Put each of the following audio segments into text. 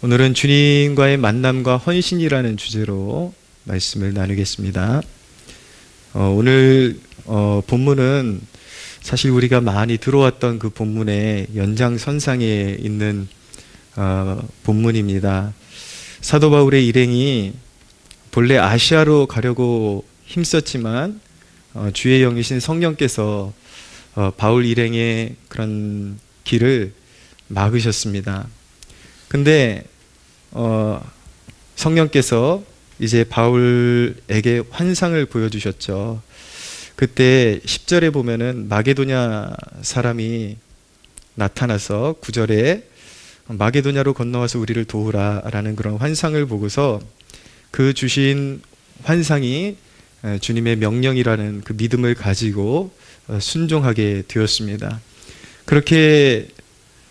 오늘은 주님과의 만남과 헌신이라는 주제로 말씀을 나누겠습니다. 오늘 본문은 사실 우리가 많이 들어왔던 그 본문의 연장선상에 있는 본문입니다. 사도 바울의 일행이 본래 아시아로 가려고 힘썼지만 주의 영이신 성령께서 바울 일행의 그런 길을 막으셨습니다. 근데 성령께서 이제 바울에게 환상을 보여주셨죠. 그때 10절에 보면은 마게도냐 사람이 나타나서 9절에 마게도냐로 건너와서 우리를 도우라 라는 그런 환상을 보고서 그 주신 환상이 주님의 명령이라는 그 믿음을 가지고 순종하게 되었습니다. 그렇게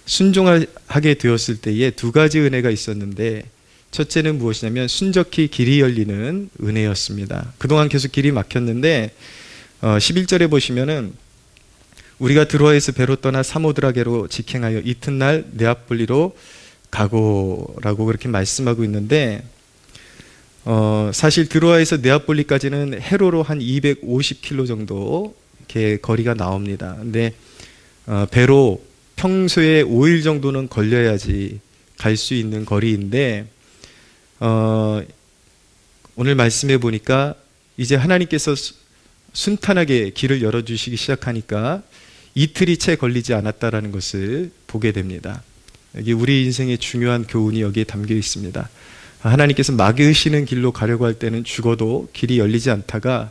순종하게 되었을 때에 두 가지 은혜가 있었는데, 첫째는 무엇이냐면 순적히 길이 열리는 은혜였습니다. 그동안 계속 길이 막혔는데 11절에 보시면은 우리가 드로아에서 배로 떠나 사모드라게로 직행하여 이튿날 네아폴리로 가고라고 그렇게 말씀하고 있는데, 사실 드로아에서 네아폴리까지는 해로로 한 250km 정도 이렇게 거리가 나옵니다. 근데 배로 평소에 5일 정도는 걸려야지 갈 수 있는 거리인데, 오늘 말씀해 보니까 이제 하나님께서 순탄하게 길을 열어주시기 시작하니까 이틀이 채 걸리지 않았다라는 것을 보게 됩니다. 여기 우리 인생의 중요한 교훈이 여기에 담겨 있습니다. 하나님께서 막으시는 길로 가려고 할 때는 죽어도 길이 열리지 않다가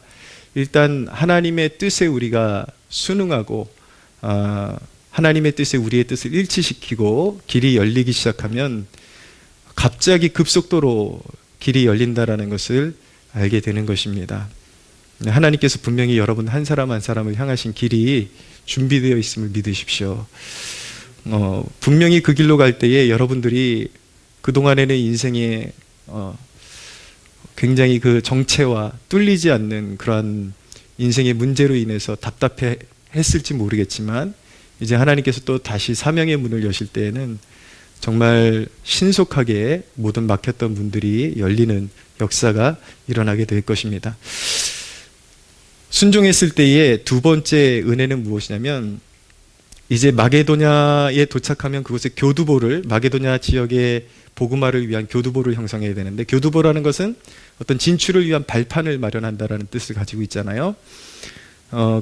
일단 하나님의 뜻에 우리가 순응하고 하나님의 뜻에 우리의 뜻을 일치시키고 길이 열리기 시작하면 갑자기 급속도로 길이 열린다라는 것을 알게 되는 것입니다. 하나님께서 분명히 여러분 한 사람 한 사람을 향하신 길이 준비되어 있음을 믿으십시오. 분명히 그 길로 갈 때에 여러분들이 그동안에는 인생에 굉장히 그 정체와 뚫리지 않는 그러한 인생의 문제로 인해서 답답해 했을지 모르겠지만, 이제 하나님께서 또 다시 사명의 문을 여실 때에는 정말 신속하게 모든 막혔던 문들이 열리는 역사가 일어나게 될 것입니다. 순종했을 때의 두 번째 은혜는 무엇이냐면, 이제 마게도냐에 도착하면 그곳에 교두보를, 마게도냐 지역의 복음화를 위한 교두보를 형성해야 되는데, 교두보라는 것은 어떤 진출을 위한 발판을 마련한다라는 뜻을 가지고 있잖아요.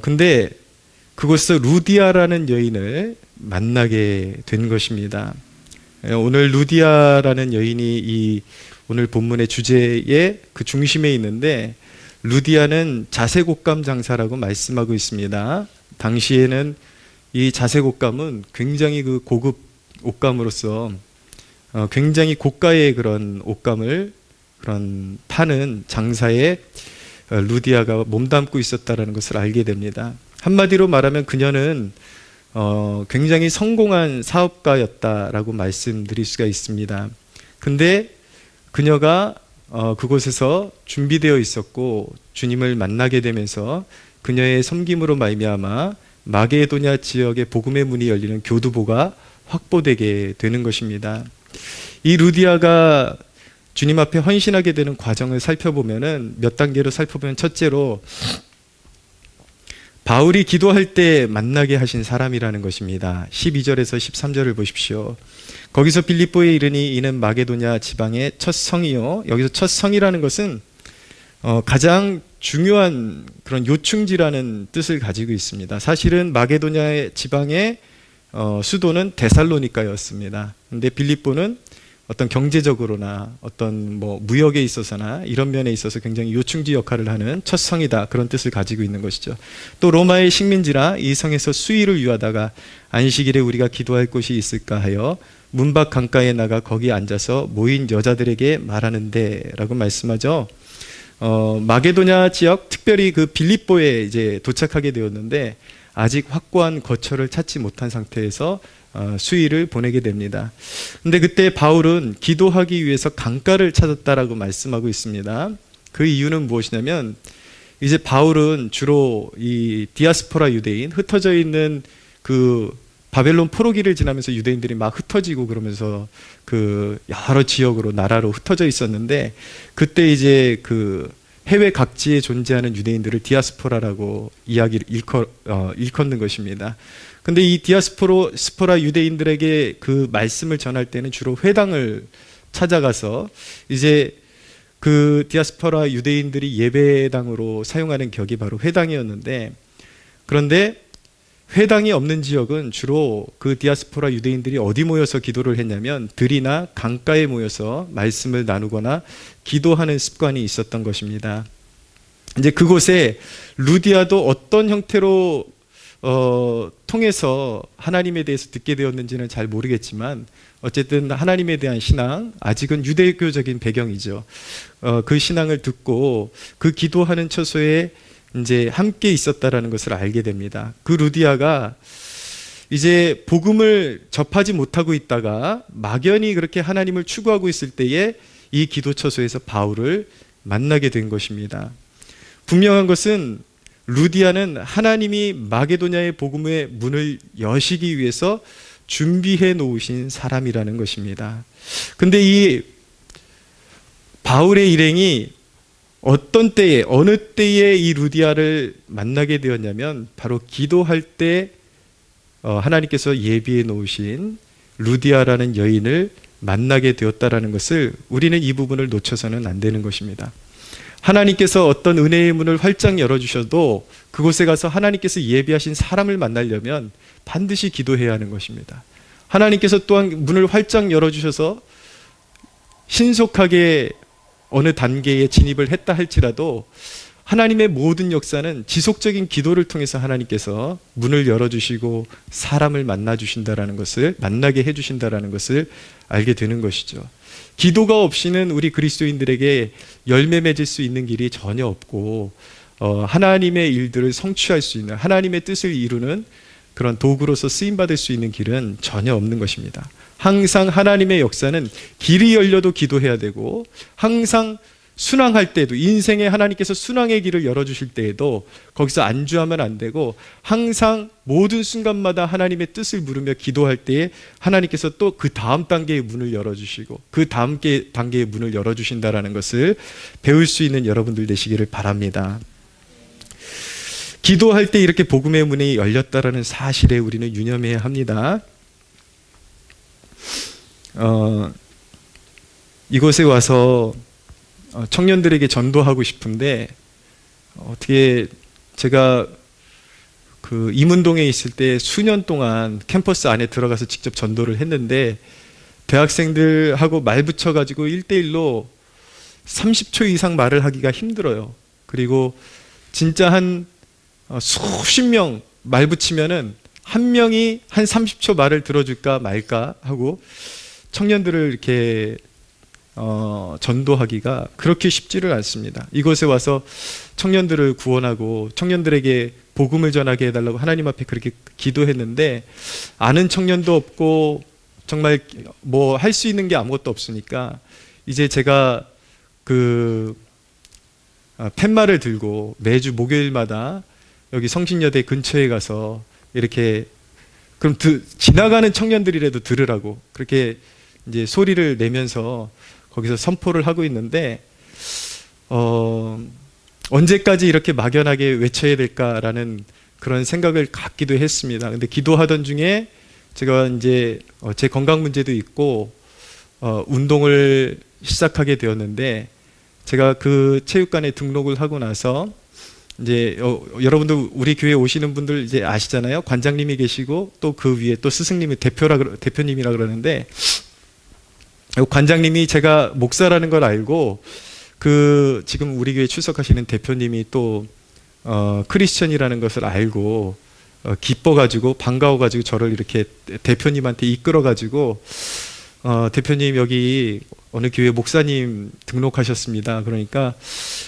근데 그곳에서 루디아라는 여인을 만나게 된 것입니다. 오늘 루디아라는 여인이 이 오늘 본문의 주제의 그 중심에 있는데, 루디아는 자색옷감 장사라고 말씀하고 있습니다. 당시에는 이 자색옷감은 굉장히 그 고급 옷감으로서 굉장히 고가의 그런 옷감을 파는 장사에 루디아가 몸담고 있었다는 것을 알게 됩니다. 한마디로 말하면 그녀는 굉장히 성공한 사업가였다라고 말씀드릴 수가 있습니다. 근데 그녀가 그곳에서 준비되어 있었고 주님을 만나게 되면서 그녀의 섬김으로 말미암아 마게도냐 지역의 복음의 문이 열리는 교두보가 확보되게 되는 것입니다. 이 루디아가 주님 앞에 헌신하게 되는 과정을 살펴보면은 몇 단계로 살펴보면, 첫째로 바울이 기도할 때 만나게 하신 사람이라는 것입니다. 12절에서 13절을 보십시오. 거기서 빌립보에 이르니 이는 마게도냐 지방의 첫 성이요. 여기서 첫 성이라는 것은 가장 중요한 그런 요충지라는 뜻을 가지고 있습니다. 사실은 마게도냐 지방의 수도는 데살로니가였습니다. 근데 빌립보는 어떤 경제적으로나 어떤 무역에 있어서나 이런 면에 있어서 굉장히 요충지 역할을 하는 첫 성이다, 그런 뜻을 가지고 있는 것이죠. 또 로마의 식민지라 이 성에서 수의를 유하다가 안식일에 우리가 기도할 곳이 있을까 하여 문밖 강가에 나가 거기 앉아서 모인 여자들에게 말하는데 라고 말씀하죠. 마게도냐 지역, 특별히 그 빌립보에 이제 도착하게 되었는데 아직 확고한 거처를 찾지 못한 상태에서 수의를 보내게 됩니다. 근데 그때 바울은 기도하기 위해서 강가를 찾았다라고 말씀하고 있습니다. 그 이유는 무엇이냐면, 이제 바울은 주로 이 디아스포라 유대인, 흩어져 있는 그 바벨론 포로기를 지나면서 유대인들이 막 흩어지고 그러면서 그 여러 지역으로 나라로 흩어져 있었는데, 그때 이제 그 해외 각지에 존재하는 유대인들을 디아스포라라고 이야기를 일컫는 것입니다. 근데 이 디아스포라 유대인들에게 그 말씀을 전할 때는 주로 회당을 찾아가서 이제 그 디아스포라 유대인들이 예배당으로 사용하는 격이 바로 회당이었는데, 그런데 회당이 없는 지역은 주로 그 디아스포라 유대인들이 어디 모여서 기도를 했냐면 들이나 강가에 모여서 말씀을 나누거나 기도하는 습관이 있었던 것입니다. 이제 그곳에 루디아도 어떤 형태로 통해서 하나님에 대해서 듣게 되었는지는 잘 모르겠지만, 어쨌든 하나님에 대한 신앙, 아직은 유대교적인 배경이죠. 그 신앙을 듣고 그 기도하는 처소에 이제 함께 있었다라는 것을 알게 됩니다. 그 루디아가 이제 복음을 접하지 못하고 있다가 막연히 그렇게 하나님을 추구하고 있을 때에 이 기도 처소에서 바울을 만나게 된 것입니다. 분명한 것은 루디아는 하나님이 마게도냐의 복음의 문을 여시기 위해서 준비해 놓으신 사람이라는 것입니다. 근데 이 바울의 일행이 어떤 때에, 어느 때에 이 루디아를 만나게 되었냐면 바로 기도할 때 하나님께서 예비해 놓으신 루디아라는 여인을 만나게 되었다라는 것을 우리는 이 부분을 놓쳐서는 안 되는 것입니다. 하나님께서 어떤 은혜의 문을 활짝 열어주셔도 그곳에 가서 하나님께서 예비하신 사람을 만나려면 반드시 기도해야 하는 것입니다. 하나님께서 또한 문을 활짝 열어주셔서 신속하게 어느 단계에 진입을 했다 할지라도 하나님의 모든 역사는 지속적인 기도를 통해서 하나님께서 문을 열어주시고 사람을 만나주신다라는 것을, 만나게 해주신다라는 것을 알게 되는 것이죠. 기도가 없이는 우리 그리스도인들에게 열매 맺을 수 있는 길이 전혀 없고, 하나님의 일들을 성취할 수 있는, 하나님의 뜻을 이루는 그런 도구로서 쓰임받을 수 있는 길은 전혀 없는 것입니다. 항상 하나님의 역사는 길이 열려도 기도해야 되고, 항상 순항할 때도, 인생에 하나님께서 순항의 길을 열어주실 때에도 거기서 안주하면 안 되고, 항상 모든 순간마다 하나님의 뜻을 물으며 기도할 때에 하나님께서 또 그 다음 단계의 문을 열어주시고 그 다음 단계의 문을 열어주신다는 것을 배울 수 있는 여러분들 되시기를 바랍니다. 기도할 때 이렇게 복음의 문이 열렸다라는 사실에 우리는 유념해야 합니다. 이곳에 와서 청년들에게 전도하고 싶은데, 어떻게 제가 그 이문동에 있을 때 수년 동안 캠퍼스 안에 들어가서 직접 전도를 했는데, 대학생들하고 말 붙여가지고 1대1로 30초 이상 말을 하기가 힘들어요. 그리고 진짜 한 수십 명 말 붙이면은 한 명이 한 30초 말을 들어줄까 말까 하고 청년들을 이렇게 전도하기가 그렇게 쉽지를 않습니다. 이곳에 와서 청년들을 구원하고 청년들에게 복음을 전하게 해달라고 하나님 앞에 그렇게 기도했는데, 아는 청년도 없고 정말 뭐 할 수 있는 게 아무것도 없으니까 이제 제가 그 팻말을 들고 매주 목요일마다 여기 성신여대 근처에 가서 이렇게, 그럼 지나가는 청년들이라도 들으라고 그렇게 이제 소리를 내면서 거기서 선포를 하고 있는데, 언제까지 이렇게 막연하게 외쳐야 될까라는 그런 생각을 갖기도 했습니다. 근데 기도하던 중에 제가 이제 제 건강 문제도 있고 운동을 시작하게 되었는데, 제가 그 체육관에 등록을 하고 나서 이제 여러분들 우리 교회 오시는 분들 이제 아시잖아요. 관장님이 계시고 또 그 위에 또 스승님이 대표님이라 그러는데, 관장님이 제가 목사라는 걸 알고 그 지금 우리 교회 출석하시는 대표님이 또 크리스천이라는 것을 알고 기뻐가지고 반가워가지고 저를 이렇게 대표님한테 이끌어가지고 대표님 여기 어느 교회 목사님 등록하셨습니다. 그러니까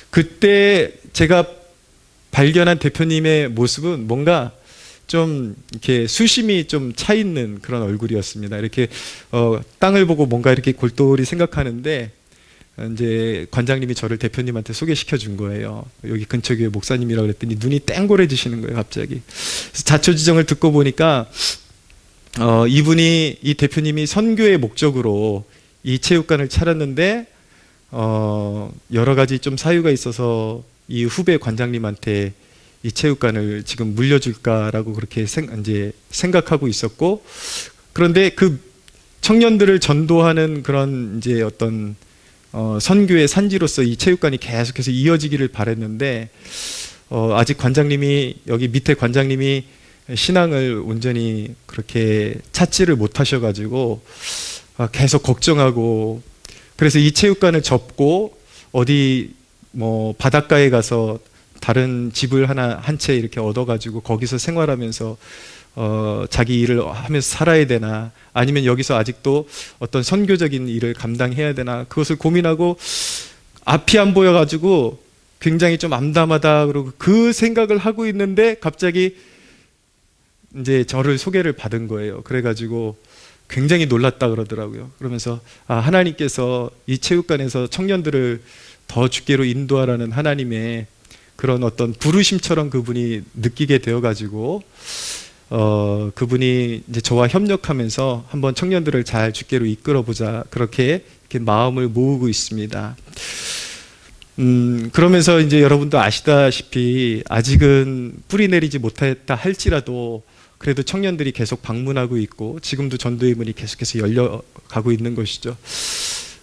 그때 제가 발견한 대표님의 모습은 뭔가 좀 이렇게 수심이 좀 차 있는 그런 얼굴이었습니다. 이렇게 땅을 보고 뭔가 이렇게 골똘히 생각하는데, 이제 관장님이 저를 대표님한테 소개시켜 준 거예요. 여기 근처 교회 목사님이라고 그랬더니 눈이 땡골해지시는 거예요, 갑자기. 그래서 자초지종을 듣고 보니까 이 대표님이 선교의 목적으로 이 체육관을 차렸는데 여러 가지 좀 사유가 있어서 이 후배 관장님한테 이 체육관을 지금 물려줄까라고 그렇게 이제 생각하고 있었고, 그런데 그 청년들을 전도하는 그런 이제 어떤 선교의 산지로서 이 체육관이 계속해서 이어지기를 바랬는데 아직 관장님이, 여기 밑에 관장님이 신앙을 온전히 그렇게 찾지를 못하셔가지고 계속 걱정하고, 그래서 이 체육관을 접고 어디 뭐 바닷가에 가서 다른 집을 한 채 이렇게 얻어가지고 거기서 생활하면서 자기 일을 하면서 살아야 되나, 아니면 여기서 아직도 어떤 선교적인 일을 감당해야 되나, 그것을 고민하고 앞이 안 보여가지고 굉장히 좀 암담하다 그러고 그 생각을 하고 있는데 갑자기 이제 저를 소개를 받은 거예요. 그래가지고 굉장히 놀랐다 그러더라고요. 그러면서 하나님께서 이 체육관에서 청년들을 더 주께로 인도하라는 하나님의 그런 어떤 부르심처럼 그분이 느끼게 되어가지고 그분이 이제 저와 협력하면서 한번 청년들을 잘 주께로 이끌어보자, 그렇게 이렇게 마음을 모으고 있습니다. 그러면서 이제 여러분도 아시다시피 아직은 뿌리 내리지 못했다 할지라도 그래도 청년들이 계속 방문하고 있고 지금도 전도의 문이 계속해서 열려가고 있는 것이죠.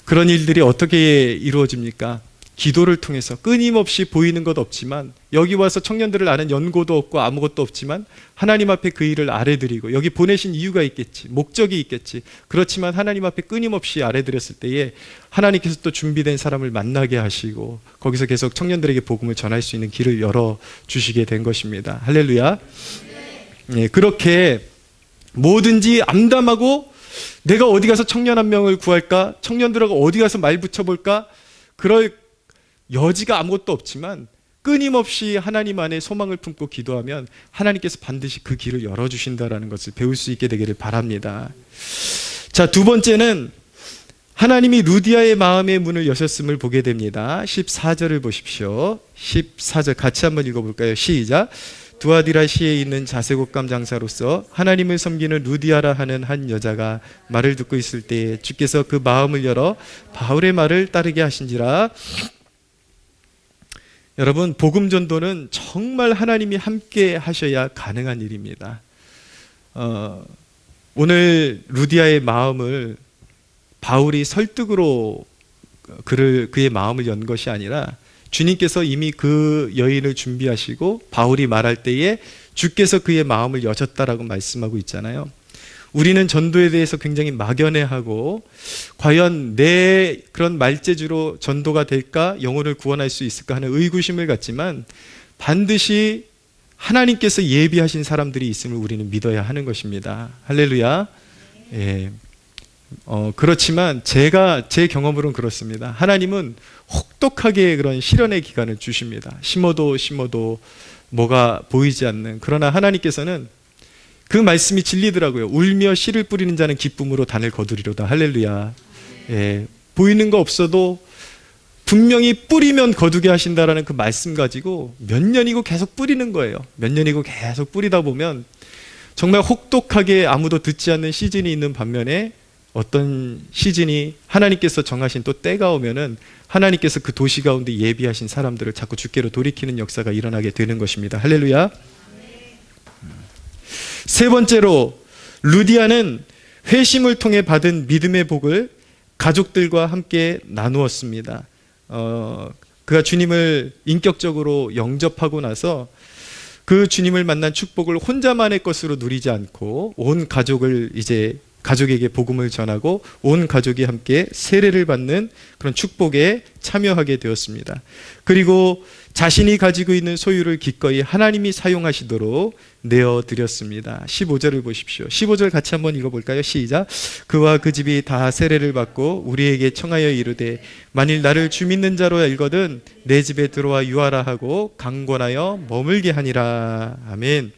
그런 일들이 어떻게 이루어집니까? 기도를 통해서 끊임없이 보이는 것 없지만, 여기 와서 청년들을 아는 연고도 없고 아무것도 없지만 하나님 앞에 그 일을 아뢰드리고, 여기 보내신 이유가 있겠지, 목적이 있겠지, 그렇지만 하나님 앞에 끊임없이 아뢰드렸을 때에 하나님께서 또 준비된 사람을 만나게 하시고 거기서 계속 청년들에게 복음을 전할 수 있는 길을 열어주시게 된 것입니다. 할렐루야. 네, 그렇게 뭐든지 암담하고 내가 어디 가서 청년 한 명을 구할까, 청년들하고 어디 가서 말 붙여볼까, 그럴 여지가 아무것도 없지만 끊임없이 하나님 안에 소망을 품고 기도하면 하나님께서 반드시 그 길을 열어주신다는 것을 배울 수 있게 되기를 바랍니다. 자, 두 번째는 하나님이 루디아의 마음의 문을 여셨음을 보게 됩니다. 14절을 보십시오. 14절 같이 한번 읽어볼까요? 시작. 두아디라시에 있는 자색옷감 장사로서 하나님을 섬기는 루디아라 하는 한 여자가 말을 듣고 있을 때에 주께서 그 마음을 열어 바울의 말을 따르게 하신지라. 여러분, 복음 전도는 정말 하나님이 함께 하셔야 가능한 일입니다. 오늘 루디아의 마음을 바울이 설득으로 그의 마음을 연 것이 아니라 주님께서 이미 그 여인을 준비하시고 바울이 말할 때에 주께서 그의 마음을 여셨다라고 말씀하고 있잖아요. 우리는 전도에 대해서 굉장히 막연해하고 과연 내 그런 말재주로 전도가 될까, 영혼을 구원할 수 있을까 하는 의구심을 갖지만 반드시 하나님께서 예비하신 사람들이 있음을 우리는 믿어야 하는 것입니다. 할렐루야. 예. 그렇지만 제 경험으로는 그렇습니다. 하나님은 혹독하게 그런 시련의 기간을 주십니다. 심어도 뭐가 보이지 않는, 그러나 하나님께서는 그 말씀이 진리더라고요. 울며 씨를 뿌리는 자는 기쁨으로 단을 거두리로다. 할렐루야. 예, 보이는 거 없어도 분명히 뿌리면 거두게 하신다라는 그 말씀 가지고 몇 년이고 계속 뿌리는 거예요. 몇 년이고 계속 뿌리다 보면 정말 혹독하게 아무도 듣지 않는 시즌이 있는 반면에 어떤 시즌이 하나님께서 정하신 또 때가 오면은 하나님께서 그 도시 가운데 예비하신 사람들을 자꾸 주께로 돌이키는 역사가 일어나게 되는 것입니다. 할렐루야. 세 번째로, 루디아는 회심을 통해 받은 믿음의 복을 가족들과 함께 나누었습니다. 그가 주님을 인격적으로 영접하고 나서 그 주님을 만난 축복을 혼자만의 것으로 누리지 않고 온 가족을 이제 가족에게 복음을 전하고 온 가족이 함께 세례를 받는 그런 축복에 참여하게 되었습니다. 그리고 자신이 가지고 있는 소유를 기꺼이 하나님이 사용하시도록 내어드렸습니다. 15절을 보십시오. 15절 같이 한번 읽어볼까요? 시작. 그와 그 집이 다 세례를 받고 우리에게 청하여 이르되 만일 나를 주 믿는 자로 알거든 내 집에 들어와 유하라 하고 강권하여 머물게 하니라. 아멘.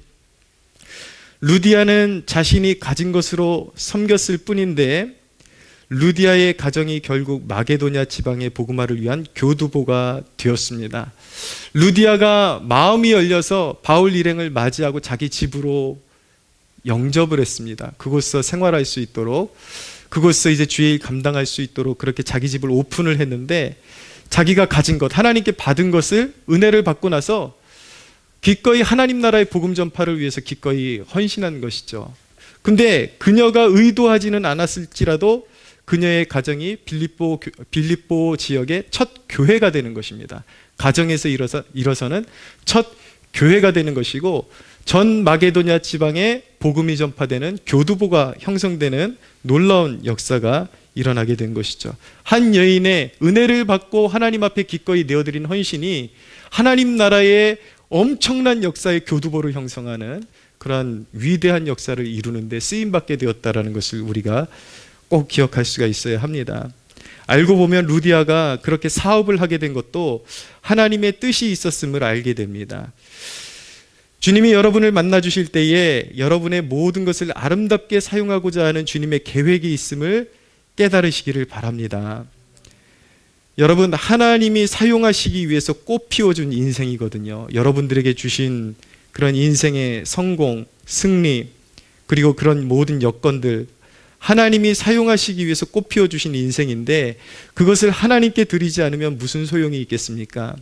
루디아는 자신이 가진 것으로 섬겼을 뿐인데 루디아의 가정이 결국 마게도냐 지방의 복음화를 위한 교두보가 되었습니다. 루디아가 마음이 열려서 바울 일행을 맞이하고 자기 집으로 영접을 했습니다. 그곳에서 생활할 수 있도록, 그곳에서 이제 주의 일 감당할 수 있도록 그렇게 자기 집을 오픈을 했는데, 자기가 가진 것, 하나님께 받은 것을, 은혜를 받고 나서 기꺼이 하나님 나라의 복음 전파를 위해서 기꺼이 헌신한 것이죠. 근데 그녀가 의도하지는 않았을지라도 그녀의 가정이 빌립보 지역의 첫 교회가 되는 것입니다. 가정에서 일어서는 첫 교회가 되는 것이고, 전 마게도냐 지방에 복음이 전파되는 교두보가 형성되는 놀라운 역사가 일어나게 된 것이죠. 한 여인의 은혜를 받고 하나님 앞에 기꺼이 내어드린 헌신이 하나님 나라의 엄청난 역사의 교두보를 형성하는 그러한 위대한 역사를 이루는 데 쓰임받게 되었다는 것을 우리가 꼭 기억할 수가 있어야 합니다. 알고 보면 루디아가 그렇게 사업을 하게 된 것도 하나님의 뜻이 있었음을 알게 됩니다. 주님이 여러분을 만나 주실 때에 여러분의 모든 것을 아름답게 사용하고자 하는 주님의 계획이 있음을 깨달으시기를 바랍니다. 여러분, 하나님이 사용하시기 위해서 꽃 피워준 인생이거든요. 여러분들에게 주신 그런 인생의 성공, 승리, 그리고 그런 모든 여건들, 하나님이 사용하시기 위해서 꽃 피워주신 인생인데 그것을 하나님께 드리지 않으면 무슨 소용이 있겠습니까?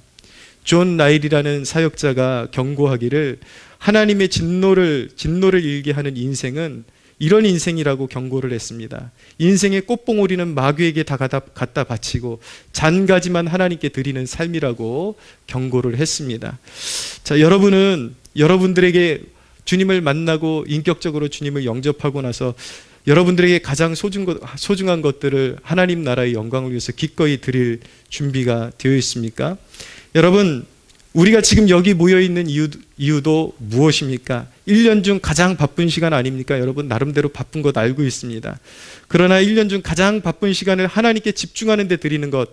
존 나일이라는 사역자가 경고하기를, 하나님의 진노를 일게 하는 인생은 이런 인생이라고 경고를 했습니다. 인생의 꽃봉오리는 마귀에게 다 갖다 바치고 잔가지만 하나님께 드리는 삶이라고 경고를 했습니다. 자, 여러분은 여러분들에게 주님을 만나고 인격적으로 주님을 영접하고 나서 여러분들에게 가장 소중한 것들을 하나님 나라의 영광을 위해서 기꺼이 드릴 준비가 되어 있습니까? 여러분, 우리가 지금 여기 모여있는 이유도 무엇입니까? 1년 중 가장 바쁜 시간 아닙니까? 여러분, 나름대로 바쁜 것 알고 있습니다. 그러나 1년 중 가장 바쁜 시간을 하나님께 집중하는 데 드리는 것,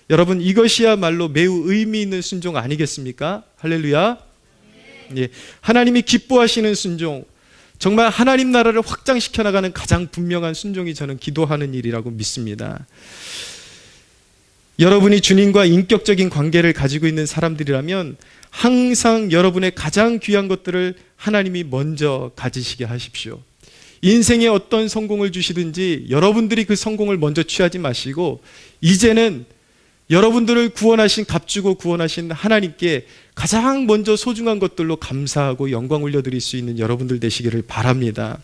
여러분, 이것이야말로 매우 의미 있는 순종 아니겠습니까? 할렐루야. 예, 하나님이 기뻐하시는 순종, 정말 하나님 나라를 확장시켜 나가는 가장 분명한 순종이 저는 기도하는 일이라고 믿습니다. 여러분이 주님과 인격적인 관계를 가지고 있는 사람들이라면 항상 여러분의 가장 귀한 것들을 하나님이 먼저 가지시게 하십시오. 인생에 어떤 성공을 주시든지 여러분들이 그 성공을 먼저 취하지 마시고, 이제는 여러분들을 구원하신, 값주고 구원하신 하나님께 가장 먼저 소중한 것들로 감사하고 영광 올려드릴 수 있는 여러분들 되시기를 바랍니다.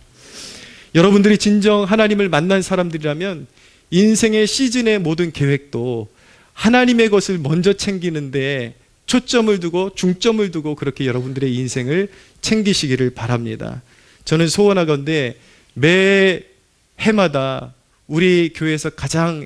여러분들이 진정 하나님을 만난 사람들이라면 인생의 시즌의 모든 계획도 하나님의 것을 먼저 챙기는데 초점을 두고 중점을 두고 그렇게 여러분들의 인생을 챙기시기를 바랍니다. 저는 소원하건대 매 해마다 우리 교회에서 가장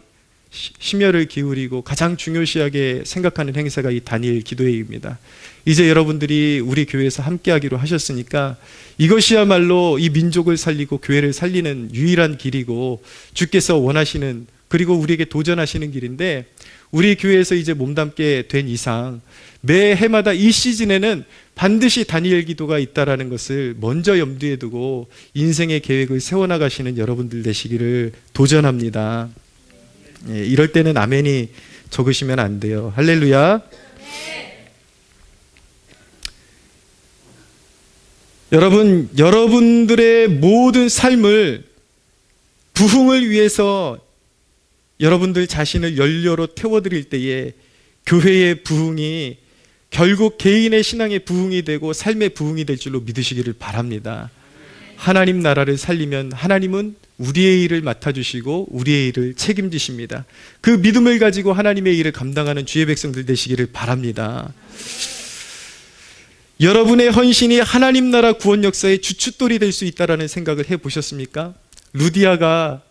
심혈을 기울이고 가장 중요시하게 생각하는 행사가 이 다니엘 기도회입니다. 이제 여러분들이 우리 교회에서 함께하기로 하셨으니까 이것이야말로 이 민족을 살리고 교회를 살리는 유일한 길이고 주께서 원하시는, 그리고 우리에게 도전하시는 길인데, 우리 교회에서 이제 몸담게 된 이상 매 해마다 이 시즌에는 반드시 다니엘 기도가 있다라는 것을 먼저 염두에 두고 인생의 계획을 세워나가시는 여러분들 되시기를 도전합니다. 예, 이럴 때는 아멘이 적으시면 안 돼요. 할렐루야. 여러분, 여러분들의 모든 삶을 부흥을 위해서 여러분들 자신을 연료로 태워드릴 때에 교회의 부흥이 결국 개인의 신앙의 부흥이 되고 삶의 부흥이 될 줄로 믿으시기를 바랍니다. 하나님 나라를 살리면 하나님은 우리의 일을 맡아주시고 우리의 일을 책임지십니다. 그 믿음을 가지고 하나님의 일을 감당하는 주의 백성들 되시기를 바랍니다. 여러분의 헌신이 하나님 나라 구원 역사의 주춧돌이 될 수 있다는 생각을 해보셨습니까? 루디아가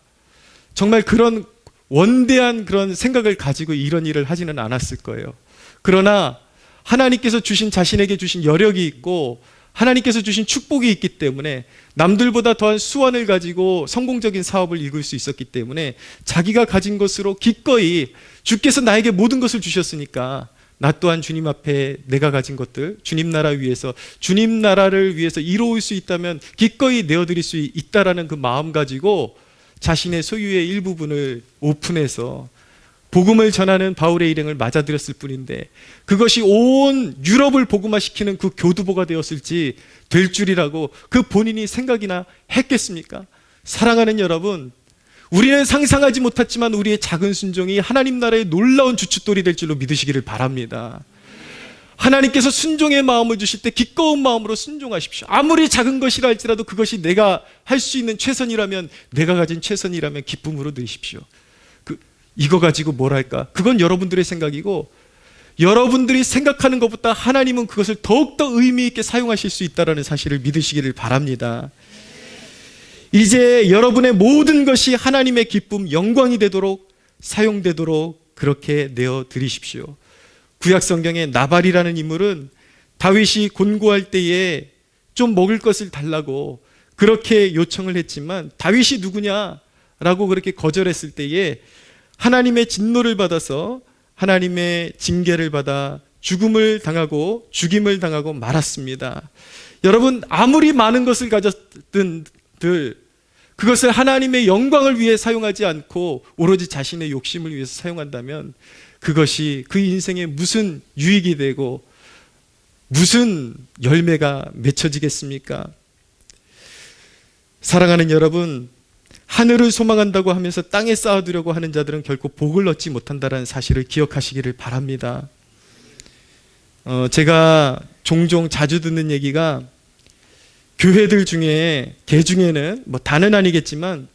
정말 그런 원대한 그런 생각을 가지고 이런 일을 하지는 않았을 거예요. 그러나 하나님께서 주신, 자신에게 주신 여력이 있고 하나님께서 주신 축복이 있기 때문에 남들보다 더한 수완을 가지고 성공적인 사업을 이룰 수 있었기 때문에 자기가 가진 것으로 기꺼이, 주께서 나에게 모든 것을 주셨으니까 나 또한 주님 앞에 내가 가진 것들, 주님 나라 위해서, 주님 나라를 위해서 이루어올 수 있다면 기꺼이 내어드릴 수 있다라는 그 마음 가지고 자신의 소유의 일부분을 오픈해서 복음을 전하는 바울의 일행을 맞아들였을 뿐인데 그것이 온 유럽을 복음화시키는 그 교두보가 되었을지 될 줄이라고 그 본인이 생각이나 했겠습니까? 사랑하는 여러분, 우리는 상상하지 못했지만 우리의 작은 순종이 하나님 나라의 놀라운 주춧돌이 될 줄로 믿으시기를 바랍니다. 하나님께서 순종의 마음을 주실 때 기꺼운 마음으로 순종하십시오. 아무리 작은 것이라 할지라도 그것이 내가 할 수 있는 최선이라면, 내가 가진 최선이라면 기쁨으로 드리십시오. 이거 가지고 뭘 할까? 그건 여러분들의 생각이고, 여러분들이 생각하는 것보다 하나님은 그것을 더욱더 의미 있게 사용하실 수 있다는 사실을 믿으시기를 바랍니다. 이제 여러분의 모든 것이 하나님의 기쁨, 영광이 되도록 사용되도록 그렇게 내어 드리십시오. 구약 성경에 나발이라는 인물은 다윗이 곤고할 때에 좀 먹을 것을 달라고 그렇게 요청을 했지만 다윗이 누구냐라고 그렇게 거절했을 때에 하나님의 진노를 받아서 하나님의 징계를 받아 죽임을 당하고 말았습니다. 여러분, 아무리 많은 것을 가졌든 그것을 하나님의 영광을 위해 사용하지 않고 오로지 자신의 욕심을 위해서 사용한다면 그것이 그 인생에 무슨 유익이 되고 무슨 열매가 맺혀지겠습니까? 사랑하는 여러분, 하늘을 소망한다고 하면서 땅에 쌓아두려고 하는 자들은 결코 복을 얻지 못한다는 사실을 기억하시기를 바랍니다. 제가 종종 자주 듣는 얘기가 교회들 중에, 개 중에는 뭐 다는 아니겠지만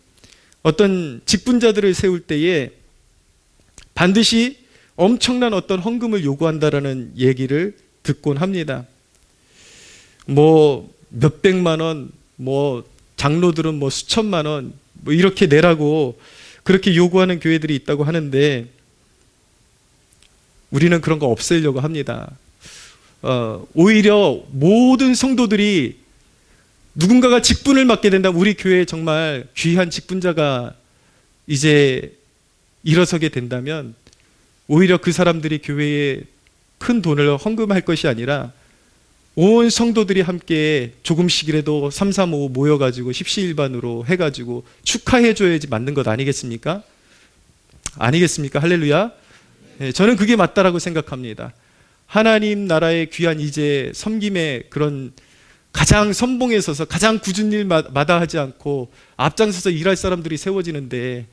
어떤 직분자들을 세울 때에 반드시 엄청난 어떤 헌금을 요구한다라는 얘기를 듣곤 합니다. 뭐 몇백만 원, 뭐 장로들은 뭐 수천만 원, 뭐 이렇게 내라고 그렇게 요구하는 교회들이 있다고 하는데 우리는 그런 거 없애려고 합니다. 오히려 모든 성도들이 누군가가 직분을 맡게 된다면 우리 교회에 정말 귀한 직분자가 이제 일어서게 된다면 오히려 그 사람들이 교회에 큰 돈을 헌금할 것이 아니라 온 성도들이 함께 조금씩이라도 3, 3, 5 모여가지고 십시일반으로 해가지고 축하해줘야지 맞는 것 아니겠습니까? 아니겠습니까? 할렐루야. 저는 그게 맞다라고 생각합니다. 하나님 나라의 귀한 이제 섬김의 그런 가장 선봉에 서서 가장 굳은 일 마다하지 않고 앞장서서 일할 사람들이 세워지는데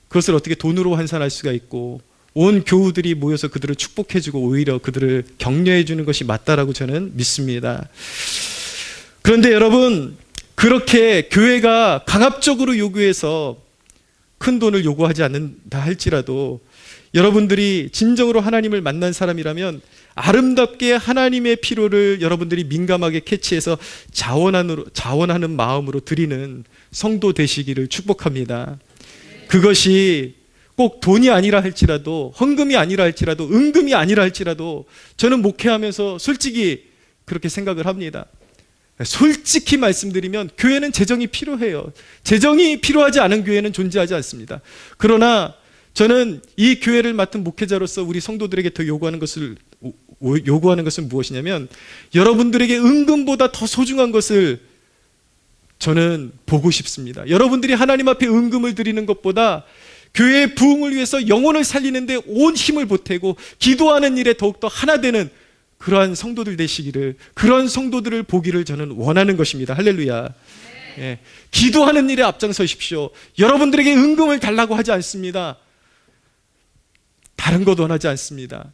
그것을 어떻게 돈으로 환산할 수가 있고 온 교우들이 모여서 그들을 축복해주고 오히려 그들을 격려해주는 것이 맞다라고 저는 믿습니다. 그런데 여러분, 그렇게 교회가 강압적으로 요구해서 큰 돈을 요구하지 않는다 할지라도 여러분들이 진정으로 하나님을 만난 사람이라면 아름답게 하나님의 필요를 여러분들이 민감하게 캐치해서 자원하는 마음으로 드리는 성도 되시기를 축복합니다. 그것이 꼭 돈이 아니라 할지라도, 헌금이 아니라 할지라도, 은금이 아니라 할지라도 저는 목회하면서 솔직히 그렇게 생각을 합니다. 솔직히 말씀드리면 교회는 재정이 필요해요. 재정이 필요하지 않은 교회는 존재하지 않습니다. 그러나 저는 이 교회를 맡은 목회자로서 우리 성도들에게 더 요구하는 것은 무엇이냐면 여러분들에게 은금보다 더 소중한 것을 저는 보고 싶습니다. 여러분들이 하나님 앞에 은금을 드리는 것보다 교회의 부흥을 위해서 영혼을 살리는데 온 힘을 보태고 기도하는 일에 더욱더 하나 되는 그러한 성도들 되시기를, 그런 성도들을 보기를 저는 원하는 것입니다. 할렐루야. 예. 기도하는 일에 앞장서십시오. 여러분들에게 은금을 달라고 하지 않습니다. 다른 것 원하지 않습니다.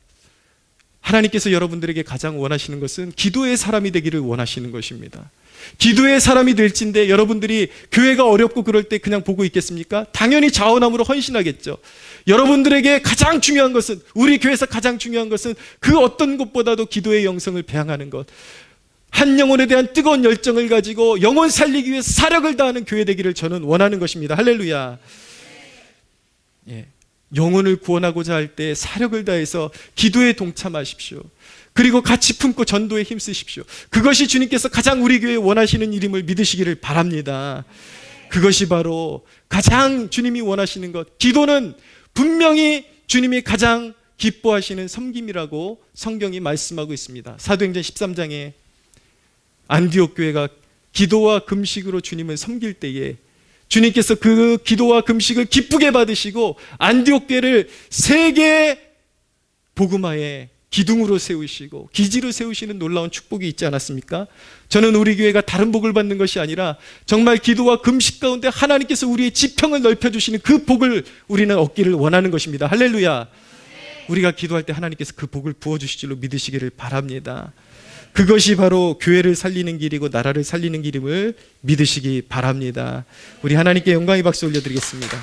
하나님께서 여러분들에게 가장 원하시는 것은 기도의 사람이 되기를 원하시는 것입니다. 기도의 사람이 될진데 여러분들이 교회가 어렵고 그럴 때 그냥 보고 있겠습니까? 당연히 자원함으로 헌신하겠죠. 여러분들에게 가장 중요한 것은, 우리 교회에서 가장 중요한 것은 그 어떤 것보다도 기도의 영성을 배양하는 것, 한 영혼에 대한 뜨거운 열정을 가지고 영혼 살리기 위해 사력을 다하는 교회 되기를 저는 원하는 것입니다. 할렐루야. 예. 영혼을 구원하고자 할 때 사력을 다해서 기도에 동참하십시오. 그리고 같이 품고 전도에 힘쓰십시오. 그것이 주님께서 가장 우리 교회에 원하시는 일임을 믿으시기를 바랍니다. 그것이 바로 가장 주님이 원하시는 것, 기도는 분명히 주님이 가장 기뻐하시는 섬김이라고 성경이 말씀하고 있습니다. 사도행전 13장에 안디옥 교회가 기도와 금식으로 주님을 섬길 때에 주님께서 그 기도와 금식을 기쁘게 받으시고 안디옥 교회를 세계 복음화의 기둥으로 세우시고 기지로 세우시는 놀라운 축복이 있지 않았습니까? 저는 우리 교회가 다른 복을 받는 것이 아니라 정말 기도와 금식 가운데 하나님께서 우리의 지평을 넓혀주시는 그 복을 우리는 얻기를 원하는 것입니다. 할렐루야. 우리가 기도할 때 하나님께서 그 복을 부어주실 줄로 믿으시기를 바랍니다. 그것이 바로 교회를 살리는 길이고 나라를 살리는 길임을 믿으시기 바랍니다. 우리 하나님께 영광의 박수 올려드리겠습니다.